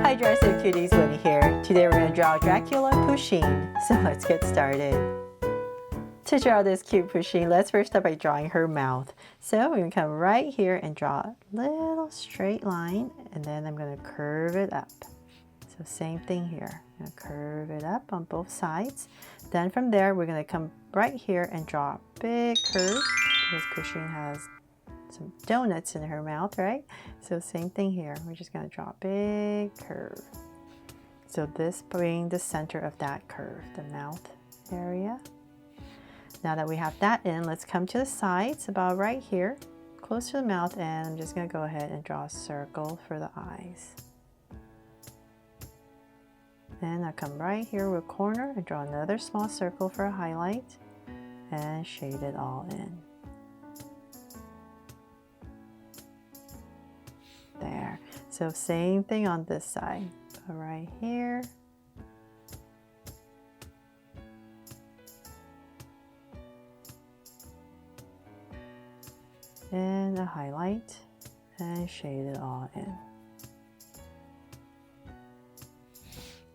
Hi Dresser Cuties, Winnie here. Today we're going to draw Dracula Pusheen. So let's get started. To draw this cute Pusheen, let's first start by drawing her mouth. So we're going to come right here and draw a little straight line, and then I'm going to curve it up. So same thing here. I'm going to curve it up on both sides. Then from there we're going to come right here and draw a big curve because Pusheen has some donuts in her mouth, right? So same thing here. We're just going to draw a big curve. So this being the center of that curve, the mouth area. Now that we have that in, let's come to the sides about right here, close to the mouth, and I'm just going to go ahead and draw a circle for the eyes. Then I'll come right here with a corner and draw another small circle for a highlight and shade it all in. There. So same thing on this side. Go right here. And a highlight and shade it all in.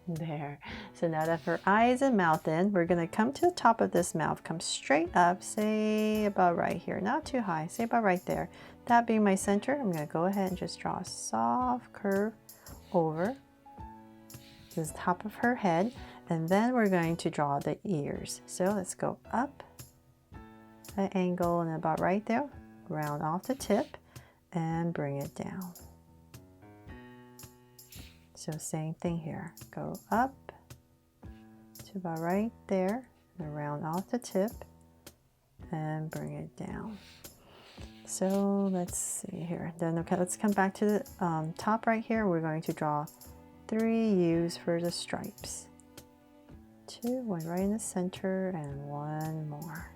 There. So now that her eyes and mouth in, we're going to come to the top of this mouth, come straight up, say about right here, not too high, say about right there. That being my center, I'm going to go ahead and just draw a soft curve over the top of her head, and then we're going to draw the ears. So let's go up an angle and about right there, round off the tip and bring it down. So same thing here, go up to about right there and round off the tip and bring it down. So let's see here. Then okay, let's come back to the top right here. We're going to draw 3 U's for the stripes. 2, 1 right in the center and 1 more.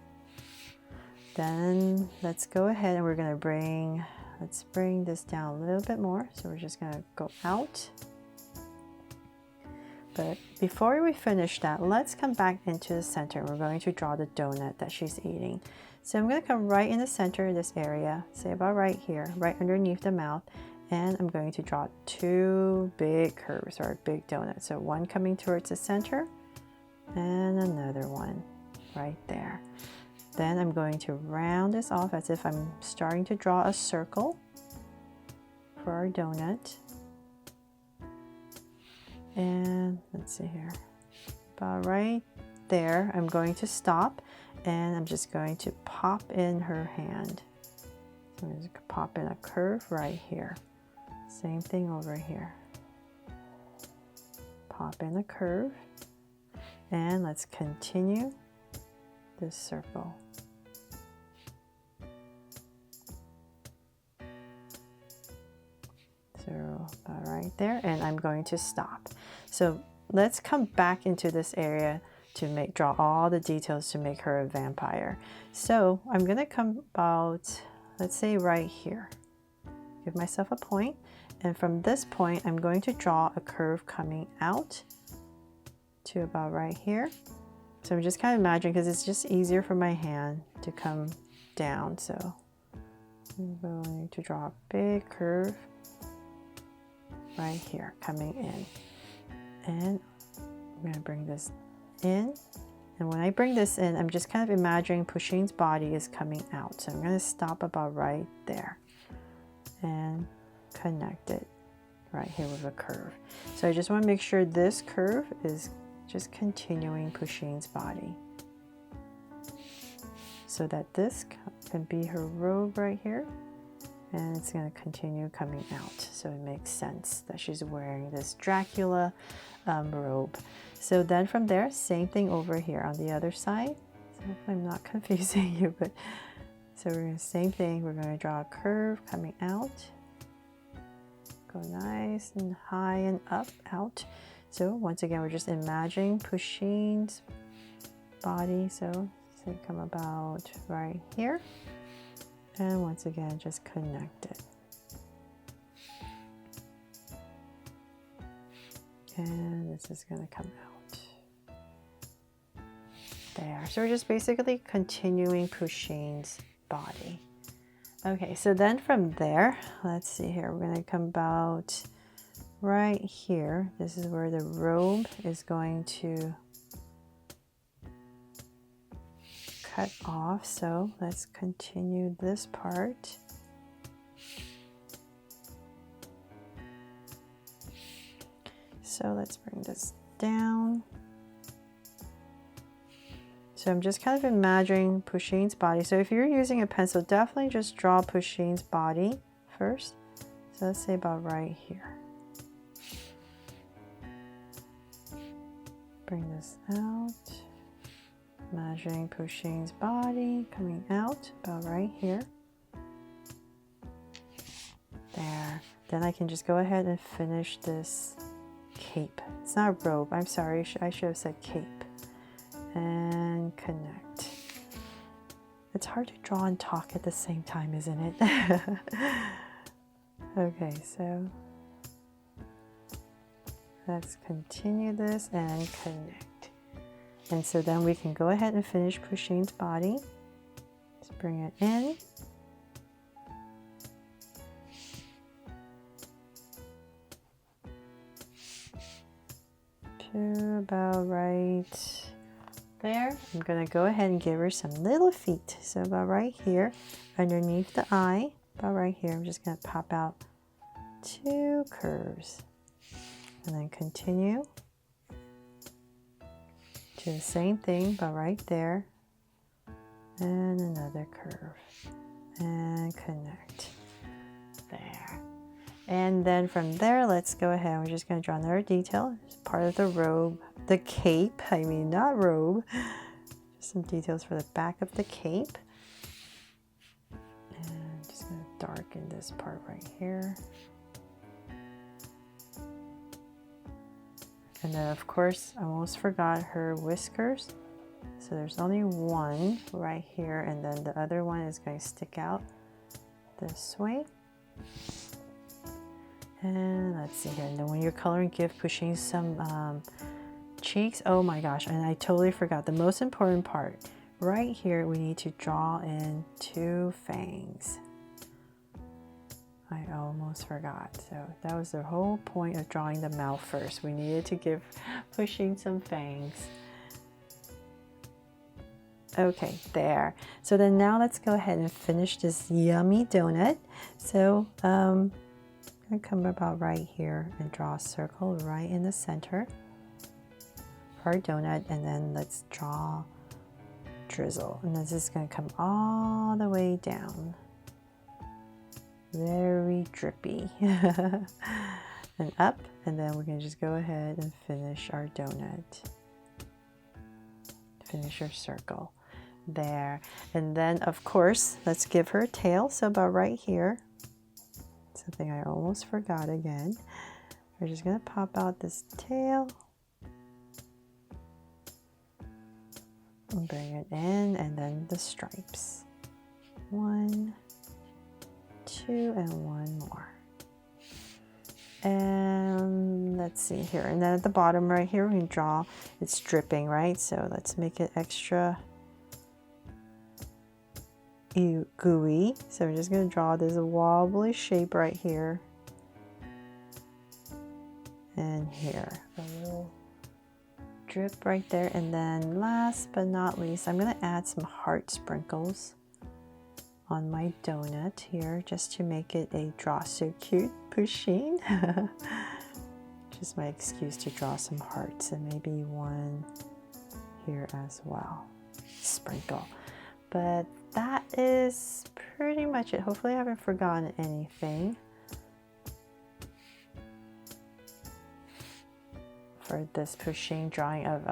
Then let's go ahead and we're going to let's bring this down a little bit more. So we're just going to go out. But before we finish that, let's come back into the center. We're going to draw the donut that she's eating. So I'm going to come right in the center of this area, say about right here, right underneath the mouth, and I'm going to draw 2 big curves or a big donut. So one coming towards the center and another one right there. Then I'm going to round this off as if I'm starting to draw a circle for our donut. And let's see here, about right there, I'm going to stop and I'm just going to pop in her hand. So I'm just going to pop in a curve right here. Same thing over here. Pop in a curve and let's continue this circle. So about right there, and I'm going to stop. So let's come back into this area to draw all the details to make her a vampire. So I'm going to come about, let's say right here. Give myself a point, and from this point I'm going to draw a curve coming out to about right here. So I'm just kind of imagining, because it's just easier for my hand to come down. So I'm going to draw a big curve right here coming in, and I'm going to bring this in, and when I bring this in, I'm just kind of imagining Pusheen's body is coming out. So I'm going to stop about right there and connect it right here with a curve. So I just want to make sure this curve is just continuing Pusheen's body, so that this can be her robe right here. And it's going to continue coming out, so it makes sense that she's wearing this Dracula robe. So then from there, same thing over here on the other side. So hopefully I'm not confusing you, but so we're going to same thing. We're going to draw a curve coming out, go nice and high and up out. So once again, we're just imagining Pusheen's body. So say come about right here. And once again, just connect it. And this is going to come out. There. So we're just basically continuing Pusheen's body. Okay, so then from there, let's see here, we're going to come about right here, this is where the robe is going to cut off. So let's continue this part. So let's bring this down. So I'm just kind of imagining Pusheen's body. So if you're using a pencil, definitely just draw Pusheen's body first. So let's say about right here. Bring this out. Imagining Pusheen's body coming out about right here. There. Then I can just go ahead and finish this cape. It's not a robe. I'm sorry. I should have said cape. And connect. It's hard to draw and talk at the same time, isn't it? Okay, so let's continue this and connect. And so then we can go ahead and finish Pusheen's body. Let's bring it in. To about right there. I'm going to go ahead and give her some little feet. So about right here, underneath the eye, about right here, I'm just going to pop out 2 curves. And then continue. Do the same thing, about right there. And another curve. And connect. There. And then from there, let's go ahead. We're just going to draw another detail. It's part of the robe. The cape, I mean not robe, just some details for the back of the cape. And I'm just going to darken this part right here. And then of course I almost forgot her whiskers. So there's only one right here, and then the other one is going to stick out this way. And let's see here, and then when you're coloring, give Pusheen some cheeks. Oh my gosh, and I totally forgot the most important part. Right here we need to draw in 2 fangs. I almost forgot. So that was the whole point of drawing the mouth first. We needed to give Pusheen some fangs. Okay, there. So then now let's go ahead and finish this yummy donut. So I'm gonna come about right here and draw a circle right in the center. Our donut, and then let's draw drizzle, and this is going to come all the way down, very drippy. And up, and then we're going to just go ahead and finish our donut, finish our circle there. And then of course let's give her a tail. So about right here, something I almost forgot again, we're just going to pop out this tail and bring it in, and then the stripes. 1, 2, and 1 more. And let's see here, and then at the bottom right here we can draw, it's dripping, right? So let's make it extra gooey. So I'm just going to draw this wobbly shape right here and here, a little drip right there. And then last but not least, I'm going to add some heart sprinkles on my donut here, just to make it a draw so cute Pusheen. Just my excuse to draw some hearts, and maybe one here as well, sprinkle. But that is pretty much it. Hopefully I haven't forgotten anything for this Pusheen drawing of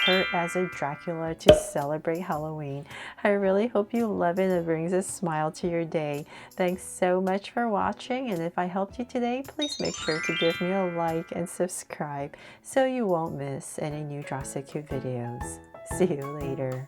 her as a Dracula to celebrate Halloween. I really hope you love it and it brings a smile to your day. Thanks so much for watching, and if I helped you today, please make sure to give me a like and subscribe so you won't miss any new Draw So Cute videos. See you later.